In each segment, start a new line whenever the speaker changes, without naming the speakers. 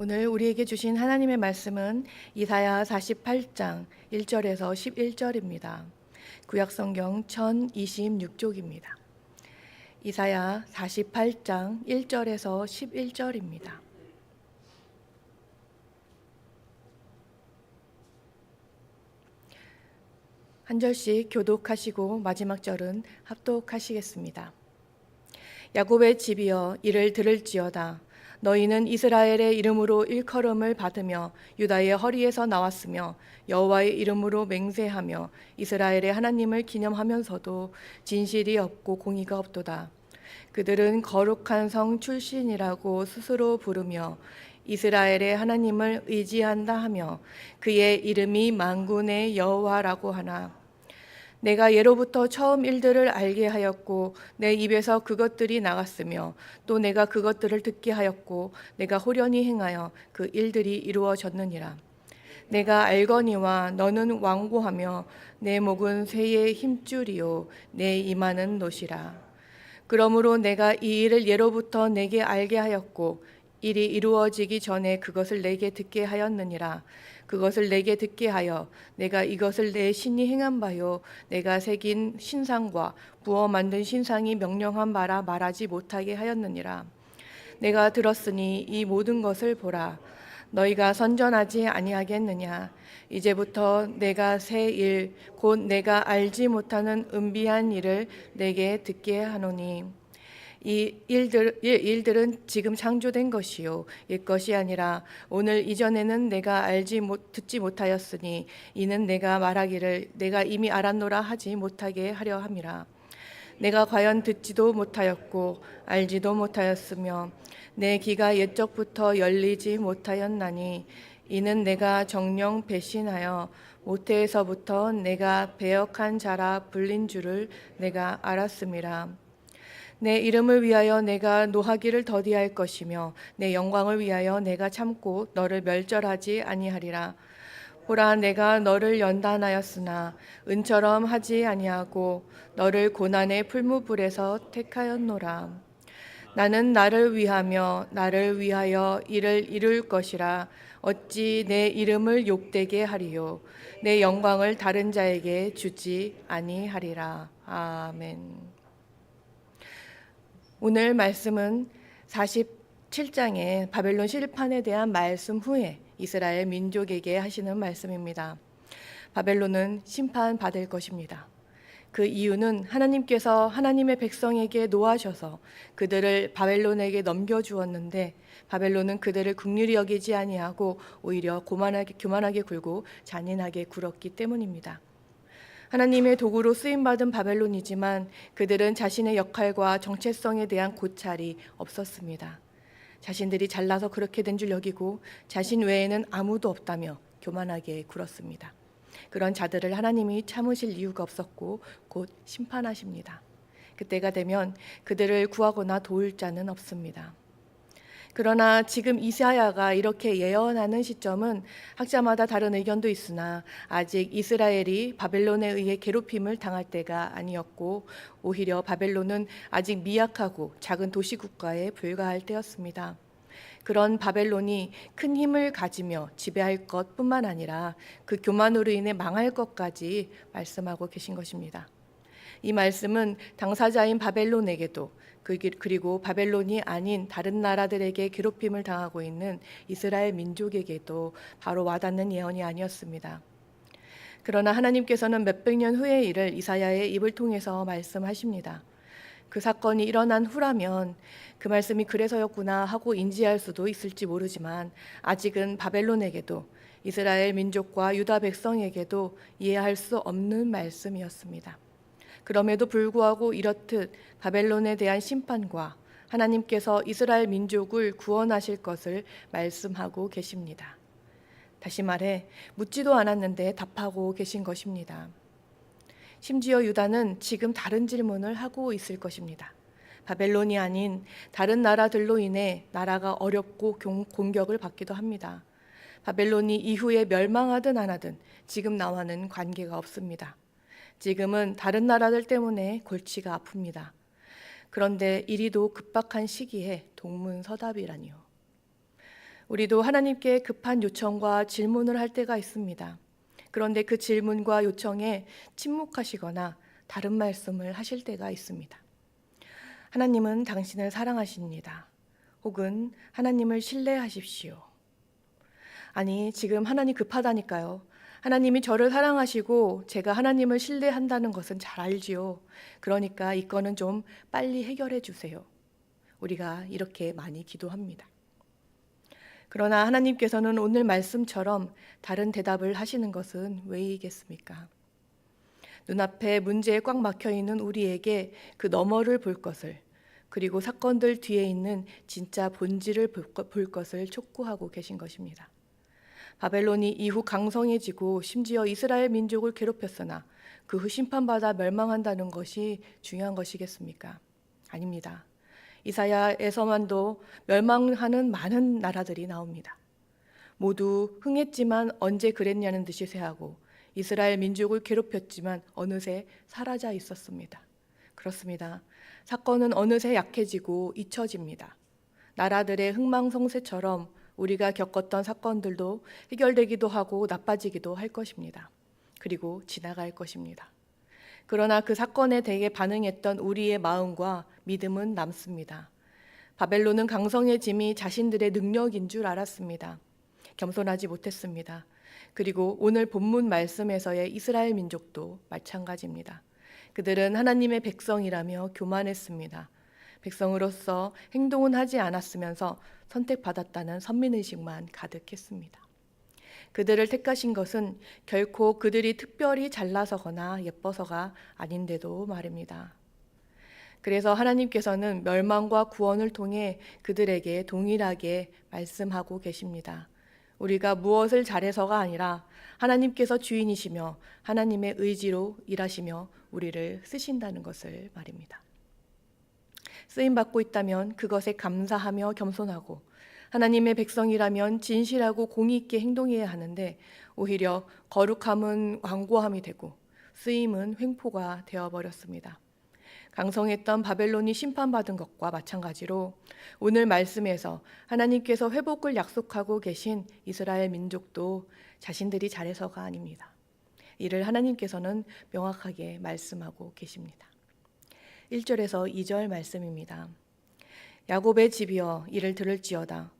오늘 우리에게 주신 하나님의 말씀은 이사야 48장 1절에서 11절입니다. 구약성경 1026쪽입니다. 이사야 48장 1절에서 11절입니다. 한 절씩 교독하시고 마지막 절은 합독하시겠습니다. 야곱의 집이여 이를 들을지어다. 너희는 이스라엘의 이름으로 일컬음을 받으며 유다의 허리에서 나왔으며 여호와의 이름으로 맹세하며 이스라엘의 하나님을 기념하면서도 진실이 없고 공의가 없도다. 그들은 거룩한 성 출신이라고 스스로 부르며 이스라엘의 하나님을 의지한다 하며 그의 이름이 만군의 여호와라고 하나 내가 예로부터 처음 일들을 알게 하였고 내 입에서 그것들이 나갔으며 또 내가 그것들을 듣게 하였고 내가 호련히 행하여 그 일들이 이루어졌느니라. 내가 알거니와 너는 완고하며 내 목은 쇠의 힘줄이요 내 이마는 노시라. 그러므로 내가 이 일을 예로부터 내게 알게 하였고 일이 이루어지기 전에 그것을 내게 듣게 하였느니라. 그것을 내게 듣게 하여 내가 이것을 내 신이 행한 바요 내가 새긴 신상과 부어 만든 신상이 명령한 바라 말하지 못하게 하였느니라. 내가 들었으니 이 모든 것을 보라. 너희가 선전하지 아니하겠느냐. 이제부터 내가 새 일 곧 내가 알지 못하는 은비한 일을 내게 듣게 하노니 이 일들은 지금 창조된 것이요 옛 것이 아니라 오늘 이전에는 내가 듣지 못하였으니 이는 내가 말하기를 내가 이미 알았노라 하지 못하게 하려 함이라. 내가 과연 듣지도 못하였고 알지도 못하였으며 내 귀가 옛적부터 열리지 못하였나니 이는 내가 정령 배신하여 모태에서부터 내가 배역한 자라 불린 줄을 내가 알았음이라. 내 이름을 위하여 내가 노하기를 더디할 것이며 내 영광을 위하여 내가 참고 너를 멸절하지 아니하리라. 보라 내가 너를 연단하였으나 은처럼 하지 아니하고 너를 고난의 풀무불에서 택하였노라. 나는 나를 위하며 나를 위하여 이를 이룰 것이라. 어찌 내 이름을 욕되게 하리요 내 영광을 다른 자에게 주지 아니하리라. 아멘. 오늘 말씀은 47장의 바벨론 실판에 대한 말씀 후에 이스라엘 민족에게 하시는 말씀입니다. 바벨론은 심판받을 것입니다. 그 이유는 하나님께서 하나님의 백성에게 노하셔서 그들을 바벨론에게 넘겨주었는데 바벨론은 그들을 긍휼히 여기지 아니하고 오히려 교만하게 굴고 잔인하게 굴었기 때문입니다. 하나님의 도구로 쓰임받은 바벨론이지만 그들은 자신의 역할과 정체성에 대한 고찰이 없었습니다. 자신들이 잘나서 그렇게 된 줄 여기고 자신 외에는 아무도 없다며 교만하게 굴었습니다. 그런 자들을 하나님이 참으실 이유가 없었고 곧 심판하십니다. 그때가 되면 그들을 구하거나 도울 자는 없습니다. 그러나 지금 이사야가 이렇게 예언하는 시점은 학자마다 다른 의견도 있으나 아직 이스라엘이 바벨론에 의해 괴롭힘을 당할 때가 아니었고 오히려 바벨론은 아직 미약하고 작은 도시국가에 불과할 때였습니다. 그런 바벨론이 큰 힘을 가지며 지배할 것뿐만 아니라 그 교만으로 인해 망할 것까지 말씀하고 계신 것입니다. 이 말씀은 당사자인 바벨론에게도 그리고 바벨론이 아닌 다른 나라들에게 괴롭힘을 당하고 있는 이스라엘 민족에게도 바로 와닿는 예언이 아니었습니다. 그러나 하나님께서는 몇백 년 후의 일을 이사야의 입을 통해서 말씀하십니다. 그 사건이 일어난 후라면 그 말씀이 그래서였구나 하고 인지할 수도 있을지 모르지만 아직은 바벨론에게도 이스라엘 민족과 유다 백성에게도 이해할 수 없는 말씀이었습니다. 그럼에도 불구하고 이렇듯 바벨론에 대한 심판과 하나님께서 이스라엘 민족을 구원하실 것을 말씀하고 계십니다. 다시 말해 묻지도 않았는데 답하고 계신 것입니다. 심지어 유다는 지금 다른 질문을 하고 있을 것입니다. 바벨론이 아닌 다른 나라들로 인해 나라가 어렵고 공격을 받기도 합니다. 바벨론이 이후에 멸망하든 안 하든 지금 나와는 관계가 없습니다. 지금은 다른 나라들 때문에 골치가 아픕니다. 그런데 이리도 급박한 시기에 동문서답이라니요. 우리도 하나님께 급한 요청과 질문을 할 때가 있습니다. 그런데 그 질문과 요청에 침묵하시거나 다른 말씀을 하실 때가 있습니다. 하나님은 당신을 사랑하십니다. 혹은 하나님을 신뢰하십시오. 아니, 지금 하나님 급하다니까요. 하나님이 저를 사랑하시고 제가 하나님을 신뢰한다는 것은 잘 알지요. 그러니까 이 건은 좀 빨리 해결해 주세요. 우리가 이렇게 많이 기도합니다. 그러나 하나님께서는 오늘 말씀처럼 다른 대답을 하시는 것은 왜이겠습니까? 눈앞에 문제에 꽉 막혀 있는 우리에게 그 너머를 볼 것을, 그리고 사건들 뒤에 있는 진짜 본질을 볼 것을 촉구하고 계신 것입니다. 바벨론이 이후 강성해지고 심지어 이스라엘 민족을 괴롭혔으나 그 후 심판받아 멸망한다는 것이 중요한 것이겠습니까? 아닙니다. 이사야에서만도 멸망하는 많은 나라들이 나옵니다. 모두 흥했지만 언제 그랬냐는 듯이 쇠하고 이스라엘 민족을 괴롭혔지만 어느새 사라져 있었습니다. 그렇습니다. 사건은 어느새 약해지고 잊혀집니다. 나라들의 흥망성쇠처럼 우리가 겪었던 사건들도 해결되기도 하고 나빠지기도 할 것입니다. 그리고 지나갈 것입니다. 그러나 그 사건에 대해 반응했던 우리의 마음과 믿음은 남습니다. 바벨론은 강성해짐이 자신들의 능력인 줄 알았습니다. 겸손하지 못했습니다. 그리고 오늘 본문 말씀에서의 이스라엘 민족도 마찬가지입니다. 그들은 하나님의 백성이라며 교만했습니다. 백성으로서 행동은 하지 않았으면서 선택받았다는 선민의식만 가득했습니다. 그들을 택하신 것은 결코 그들이 특별히 잘나서거나 예뻐서가 아닌데도 말입니다. 그래서 하나님께서는 멸망과 구원을 통해 그들에게 동일하게 말씀하고 계십니다. 우리가 무엇을 잘해서가 아니라 하나님께서 주인이시며 하나님의 의지로 일하시며 우리를 쓰신다는 것을 말입니다. 쓰임받고 있다면 그것에 감사하며 겸손하고 하나님의 백성이라면 진실하고 공의 있게 행동해야 하는데 오히려 거룩함은 완고함이 되고 쓰임은 횡포가 되어버렸습니다. 강성했던 바벨론이 심판받은 것과 마찬가지로 오늘 말씀에서 하나님께서 회복을 약속하고 계신 이스라엘 민족도 자신들이 잘해서가 아닙니다. 이를 하나님께서는 명확하게 말씀하고 계십니다. 1절에서 2절 말씀입니다. 야곱의 집이여 이를 들을지어다.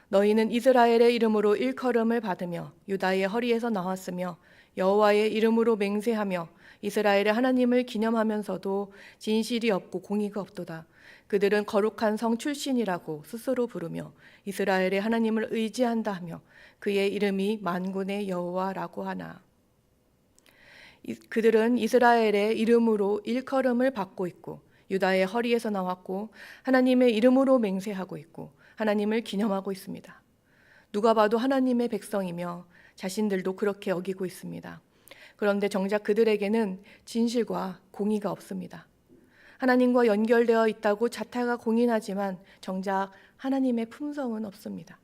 너희는 이스라엘의 이름으로 일컬음을 받으며 유다의 허리에서 나왔으며 여호와의 이름으로 맹세하며 이스라엘의 하나님을 기념하면서도 진실이 없고 공의가 없도다. 그들은 거룩한 성 출신이라고 스스로 부르며 이스라엘의 하나님을 의지한다 하며 그의 이름이 만군의 여호와라고 하나. 그들은 이스라엘의 이름으로 일컬음을 받고 있고 유다의 허리에서 나왔고 하나님의 이름으로 맹세하고 있고 하나님을 기념하고 있습니다. 누가 봐도 하나님의 백성이며 자신들도 그렇게 여기고 있습니다. 그런데 정작 그들에게는 진실과 공의가 없습니다. 하나님과 연결되어 있다고 자타가 공인하지만 정작 하나님의 품성은 없습니다.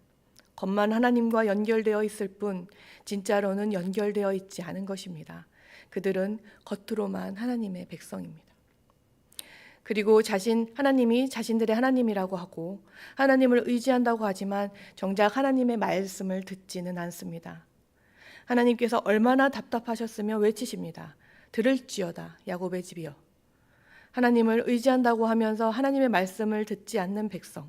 겉만 하나님과 연결되어 있을 뿐 진짜로는 연결되어 있지 않은 것입니다. 그들은 겉으로만 하나님의 백성입니다. 그리고 하나님이 자신들의 하나님이라고 하고 하나님을 의지한다고 하지만 정작 하나님의 말씀을 듣지는 않습니다. 하나님께서 얼마나 답답하셨으며 외치십니다. 들을지어다 야곱의 집이여. 하나님을 의지한다고 하면서 하나님의 말씀을 듣지 않는 백성,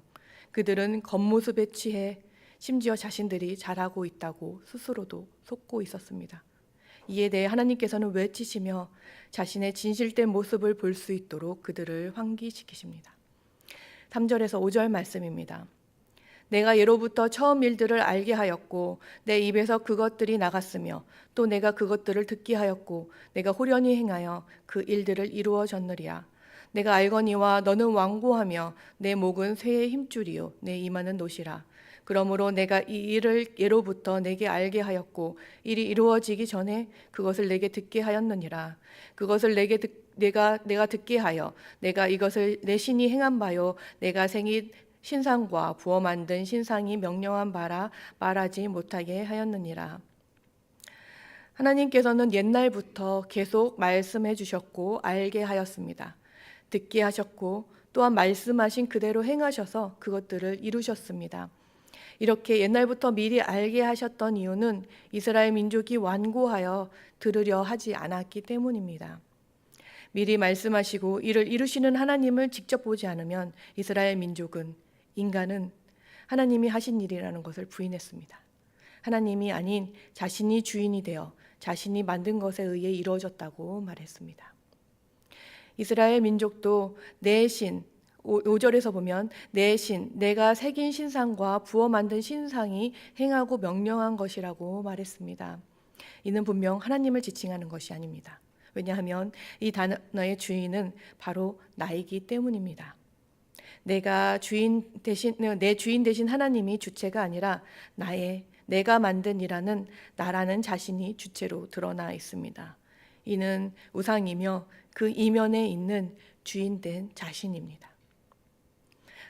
그들은 겉모습에 취해 심지어 자신들이 잘하고 있다고 스스로도 속고 있었습니다. 이에 대해 하나님께서는 외치시며 자신의 진실된 모습을 볼 수 있도록 그들을 환기시키십니다. 3절에서 5절 말씀입니다. 내가 예로부터 처음 일들을 알게 하였고 내 입에서 그것들이 나갔으며 또 내가 그것들을 듣게 하였고 내가 호련히 행하여 그 일들을 이루어졌느리라. 내가 알거니와 너는 완고하며 내 목은 쇠의 힘줄이요 내 이마는 노시라. 그러므로 내가 이 일을 예로부터 내게 알게 하였고 일이 이루어지기 전에 그것을 내게 듣게 하였느니라. 그것을 내가 듣게 하여 내가 이것을 내 신이 행한 바요 내가 생이 신상과 부어 만든 신상이 명령한 바라 말하지 못하게 하였느니라. 하나님께서는 옛날부터 계속 말씀해 주셨고 알게 하였습니다. 듣게 하셨고 또한 말씀하신 그대로 행하셔서 그것들을 이루셨습니다. 이렇게 옛날부터 미리 알게 하셨던 이유는 이스라엘 민족이 완고하여 들으려 하지 않았기 때문입니다. 미리 말씀하시고 이를 이루시는 하나님을 직접 보지 않으면 이스라엘 민족은, 인간은 하나님이 하신 일이라는 것을 부인했습니다. 하나님이 아닌 자신이 주인이 되어 자신이 만든 것에 의해 이루어졌다고 말했습니다. 이스라엘 민족도 내 신, 5절에서 보면 내 신, 내가 새긴 신상과 부어 만든 신상이 행하고 명령한 것이라고 말했습니다. 이는 분명 하나님을 지칭하는 것이 아닙니다. 왜냐하면 이 단어의 주인은 바로 나이기 때문입니다. 내 주인 대신 하나님이 주체가 아니라 내가 만든 이라는 나라는 자신이 주체로 드러나 있습니다. 이는 우상이며 그 이면에 있는 주인된 자신입니다.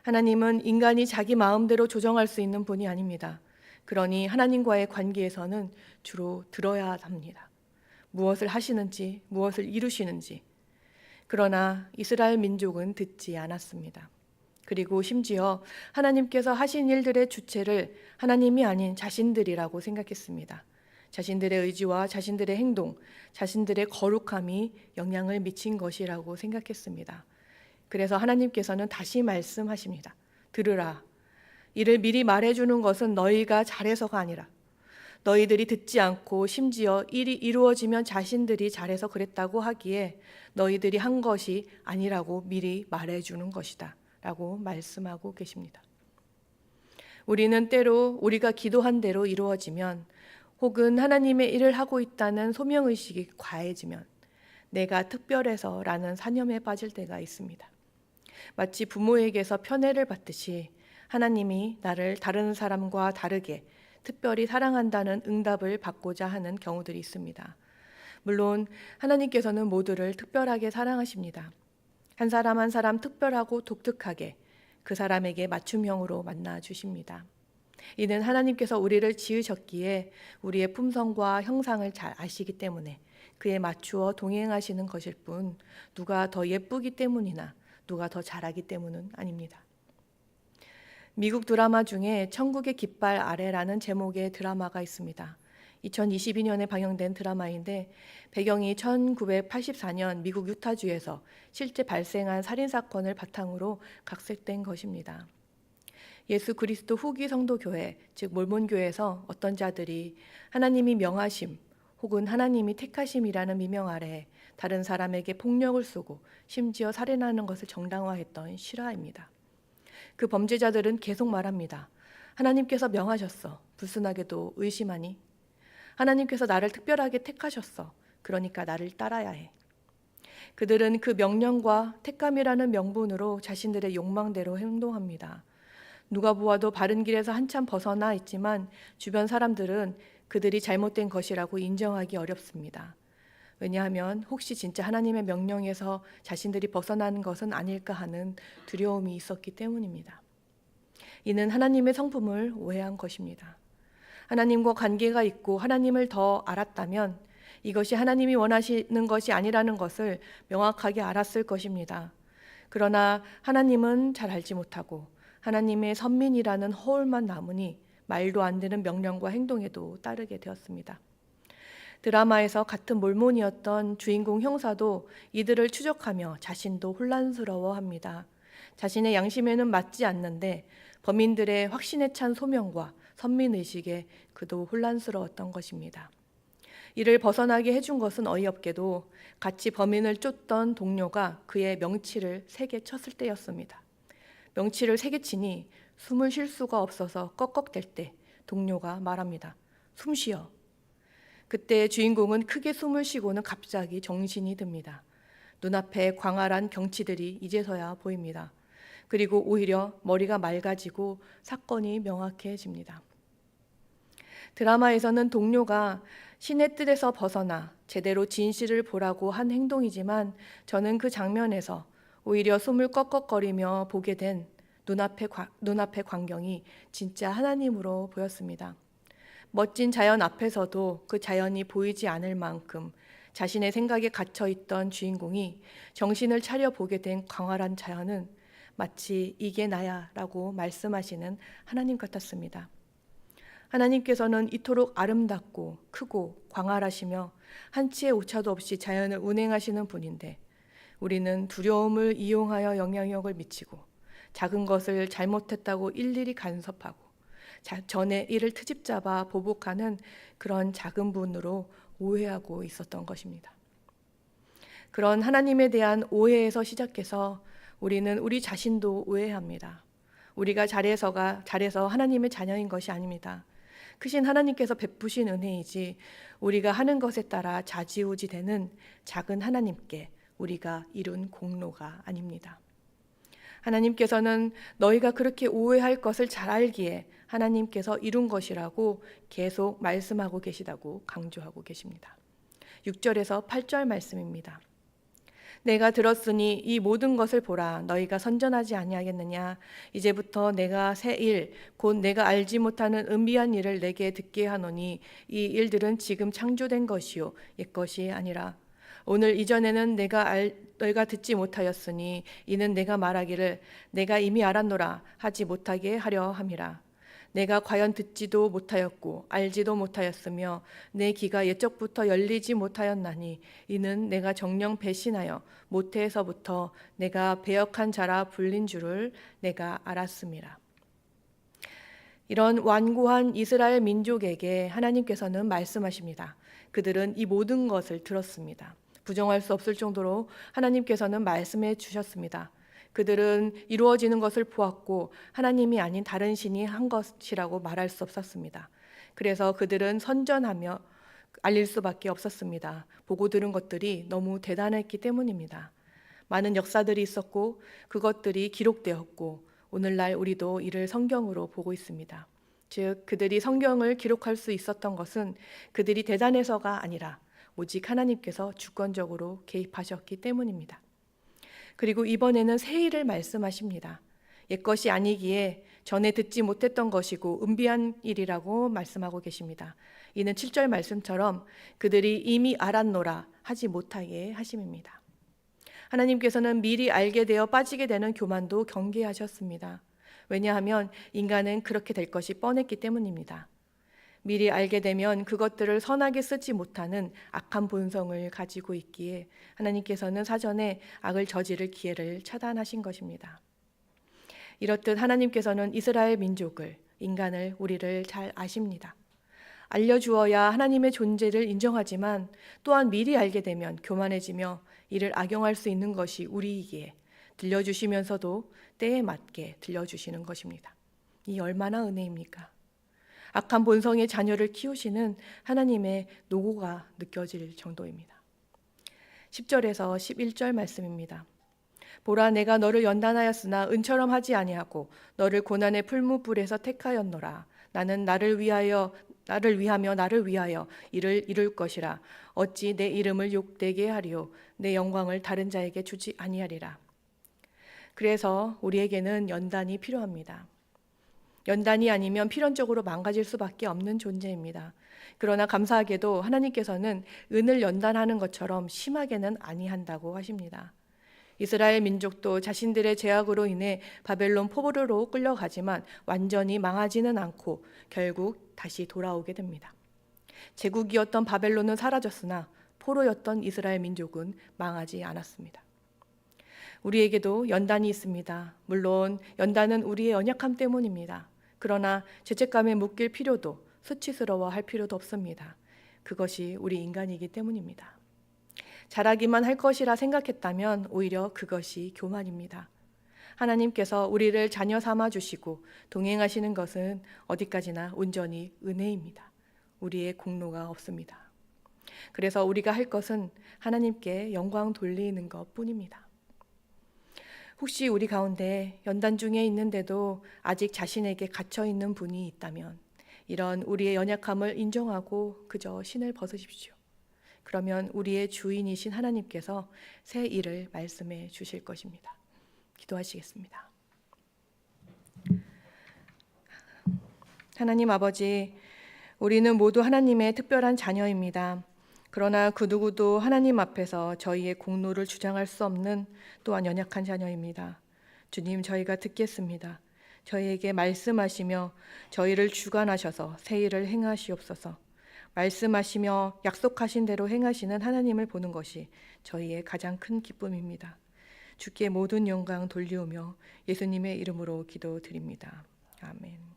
하나님은 인간이 자기 마음대로 조정할 수 있는 분이 아닙니다. 그러니 하나님과의 관계에서는 주로 들어야 합니다. 무엇을 하시는지, 무엇을 이루시는지. 그러나 이스라엘 민족은 듣지 않았습니다. 그리고 심지어 하나님께서 하신 일들의 주체를 하나님이 아닌 자신들이라고 생각했습니다. 자신들의 의지와 자신들의 행동, 자신들의 거룩함이 영향을 미친 것이라고 생각했습니다. 그래서 하나님께서는 다시 말씀하십니다. 들으라. 이를 미리 말해주는 것은 너희가 잘해서가 아니라 너희들이 듣지 않고 심지어 일이 이루어지면 자신들이 잘해서 그랬다고 하기에 너희들이 한 것이 아니라고 미리 말해주는 것이다 라고 말씀하고 계십니다. 우리는 때로 우리가 기도한 대로 이루어지면, 혹은 하나님의 일을 하고 있다는 소명의식이 과해지면 내가 특별해서 라는 사념에 빠질 때가 있습니다. 마치 부모에게서 편애를 받듯이 하나님이 나를 다른 사람과 다르게 특별히 사랑한다는 응답을 받고자 하는 경우들이 있습니다. 물론 하나님께서는 모두를 특별하게 사랑하십니다. 한 사람 한 사람 특별하고 독특하게 그 사람에게 맞춤형으로 만나 주십니다. 이는 하나님께서 우리를 지으셨기에 우리의 품성과 형상을 잘 아시기 때문에 그에 맞추어 동행하시는 것일 뿐, 누가 더 예쁘기 때문이나 누가 더 잘하기 때문은 아닙니다. 미국 드라마 중에 천국의 깃발 아래라는 제목의 드라마가 있습니다. 2022년에 방영된 드라마인데 배경이 1984년 미국 유타주에서 실제 발생한 살인사건을 바탕으로 각색된 것입니다. 예수 그리스도 후기 성도교회, 즉 몰몬교회에서 어떤 자들이 하나님이 명하심 혹은 하나님이 택하심이라는 미명 아래 다른 사람에게 폭력을 쏘고 심지어 살인하는 것을 정당화했던 실화입니다. 그 범죄자들은 계속 말합니다. 하나님께서 명하셨어. 불순하게도 의심하니? 하나님께서 나를 특별하게 택하셨어. 그러니까 나를 따라야 해. 그들은 그 명령과 택감이라는 명분으로 자신들의 욕망대로 행동합니다. 누가 보아도 바른 길에서 한참 벗어나 있지만 주변 사람들은 그들이 잘못된 것이라고 인정하기 어렵습니다. 왜냐하면 혹시 진짜 하나님의 명령에서 자신들이 벗어나는 것은 아닐까 하는 두려움이 있었기 때문입니다. 이는 하나님의 성품을 오해한 것입니다. 하나님과 관계가 있고 하나님을 더 알았다면 이것이 하나님이 원하시는 것이 아니라는 것을 명확하게 알았을 것입니다. 그러나 하나님은 잘 알지 못하고 하나님의 선민이라는 허울만 남으니 말도 안 되는 명령과 행동에도 따르게 되었습니다. 드라마에서 같은 몰몬이었던 주인공 형사도 이들을 추적하며 자신도 혼란스러워합니다. 자신의 양심에는 맞지 않는데 범인들의 확신에 찬 소명과 선민의식에 그도 혼란스러웠던 것입니다. 이를 벗어나게 해준 것은 어이없게도 같이 범인을 쫓던 동료가 그의 명치를 세게 쳤을 때였습니다. 명치를 세게 치니 숨을 쉴 수가 없어서 꺽꺽댈 때 동료가 말합니다. 숨 쉬어. 그때 주인공은 크게 숨을 쉬고는 갑자기 정신이 듭니다. 눈앞에 광활한 경치들이 이제서야 보입니다. 그리고 오히려 머리가 맑아지고 사건이 명확해집니다. 드라마에서는 동료가 신의 뜻에서 벗어나 제대로 진실을 보라고 한 행동이지만 저는 그 장면에서 오히려 숨을 꺽꺽거리며 보게 된 눈앞의 광경이 진짜 하나님으로 보였습니다. 멋진 자연 앞에서도 그 자연이 보이지 않을 만큼 자신의 생각에 갇혀있던 주인공이 정신을 차려 보게 된 광활한 자연은 마치 이게 나야 라고 말씀하시는 하나님 같았습니다. 하나님께서는 이토록 아름답고 크고 광활하시며 한치의 오차도 없이 자연을 운행하시는 분인데 우리는 두려움을 이용하여 영향력을 미치고 작은 것을 잘못했다고 일일이 간섭하고 전에 이를 트집잡아 보복하는 그런 작은 분으로 오해하고 있었던 것입니다. 그런 하나님에 대한 오해에서 시작해서 우리는 우리 자신도 오해합니다. 우리가 잘해서 하나님의 자녀인 것이 아닙니다. 크신 하나님께서 베푸신 은혜이지 우리가 하는 것에 따라 좌지우지 되는 작은 하나님께 우리가 이룬 공로가 아닙니다. 하나님께서는 너희가 그렇게 오해할 것을 잘 알기에 하나님께서 이룬 것이라고 계속 말씀하고 계시다고 강조하고 계십니다. 6절에서 8절 말씀입니다. 내가 들었으니 이 모든 것을 보라. 너희가 선전하지 아니하겠느냐. 이제부터 내가 새 일, 곧 내가 알지 못하는 은비한 일을 내게 듣게 하노니 이 일들은 지금 창조된 것이요 옛것이 아니라. 오늘 이전에는 너희가 듣지 못하였으니 이는 내가 말하기를 내가 이미 알았노라 하지 못하게 하려 함이라. 내가 과연 듣지도 못하였고 알지도 못하였으며 내 귀가 옛적부터 열리지 못하였나니 이는 내가 정녕 배신하여 모태에서부터 내가 배역한 자라 불린 줄을 내가 알았음이라. 이런 완고한 이스라엘 민족에게 하나님께서는 말씀하십니다. 그들은 이 모든 것을 들었습니다. 부정할 수 없을 정도로 하나님께서는 말씀해 주셨습니다. 그들은 이루어지는 것을 보았고 하나님이 아닌 다른 신이 한 것이라고 말할 수 없었습니다. 그래서 그들은 선전하며 알릴 수밖에 없었습니다. 보고 들은 것들이 너무 대단했기 때문입니다. 많은 역사들이 있었고 그것들이 기록되었고 오늘날 우리도 이를 성경으로 보고 있습니다. 즉 그들이 성경을 기록할 수 있었던 것은 그들이 대단해서가 아니라 오직 하나님께서 주권적으로 개입하셨기 때문입니다. 그리고 이번에는 새 일을 말씀하십니다. 옛것이 아니기에 전에 듣지 못했던 것이고 은비한 일이라고 말씀하고 계십니다. 이는 7절 말씀처럼 그들이 이미 알았노라 하지 못하게 하심입니다. 하나님께서는 미리 알게 되어 빠지게 되는 교만도 경계하셨습니다. 왜냐하면 인간은 그렇게 될 것이 뻔했기 때문입니다. 미리 알게 되면 그것들을 선하게 쓰지 못하는 악한 본성을 가지고 있기에 하나님께서는 사전에 악을 저지를 기회를 차단하신 것입니다. 이렇듯 하나님께서는 이스라엘 민족을, 인간을, 우리를 잘 아십니다. 알려주어야 하나님의 존재를 인정하지만 또한 미리 알게 되면 교만해지며 이를 악용할 수 있는 것이 우리이기에 들려주시면서도 때에 맞게 들려주시는 것입니다. 이 얼마나 은혜입니까? 악한 본성의 자녀를 키우시는 하나님의 노고가 느껴질 정도입니다. 10절에서 11절 말씀입니다. 보라 내가 너를 연단하였으나 은처럼 하지 아니하고 너를 고난의 풀무불에서 택하였노라. 나는 나를 위하며 나를 위하여 이를 이룰 것이라. 어찌 내 이름을 욕되게 하리요 내 영광을 다른 자에게 주지 아니하리라. 그래서 우리에게는 연단이 필요합니다. 연단이 아니면 필연적으로 망가질 수밖에 없는 존재입니다. 그러나 감사하게도 하나님께서는 은을 연단하는 것처럼 심하게는 아니한다고 하십니다. 이스라엘 민족도 자신들의 죄악으로 인해 바벨론 포로로 끌려가지만 완전히 망하지는 않고 결국 다시 돌아오게 됩니다. 제국이었던 바벨론은 사라졌으나 포로였던 이스라엘 민족은 망하지 않았습니다. 우리에게도 연단이 있습니다. 물론 연단은 우리의 연약함 때문입니다. 그러나 죄책감에 묶일 필요도 수치스러워할 필요도 없습니다. 그것이 우리 인간이기 때문입니다. 잘하기만 할 것이라 생각했다면 오히려 그것이 교만입니다. 하나님께서 우리를 자녀 삼아 주시고 동행하시는 것은 어디까지나 온전히 은혜입니다. 우리의 공로가 없습니다. 그래서 우리가 할 것은 하나님께 영광 돌리는 것뿐입니다. 혹시 우리 가운데 연단 중에 있는데도 아직 자신에게 갇혀 있는 분이 있다면 이런 우리의 연약함을 인정하고 그저 신을 벗으십시오. 그러면 우리의 주인이신 하나님께서 새 일을 말씀해 주실 것입니다. 기도하시겠습니다. 하나님 아버지, 우리는 모두 하나님의 특별한 자녀입니다. 그러나 그 누구도 하나님 앞에서 저희의 공로를 주장할 수 없는 또한 연약한 자녀입니다. 주님, 저희가 듣겠습니다. 저희에게 말씀하시며 저희를 주관하셔서 새 일을 행하시옵소서. 말씀하시며 약속하신 대로 행하시는 하나님을 보는 것이 저희의 가장 큰 기쁨입니다. 주께 모든 영광 돌리오며 예수님의 이름으로 기도드립니다. 아멘.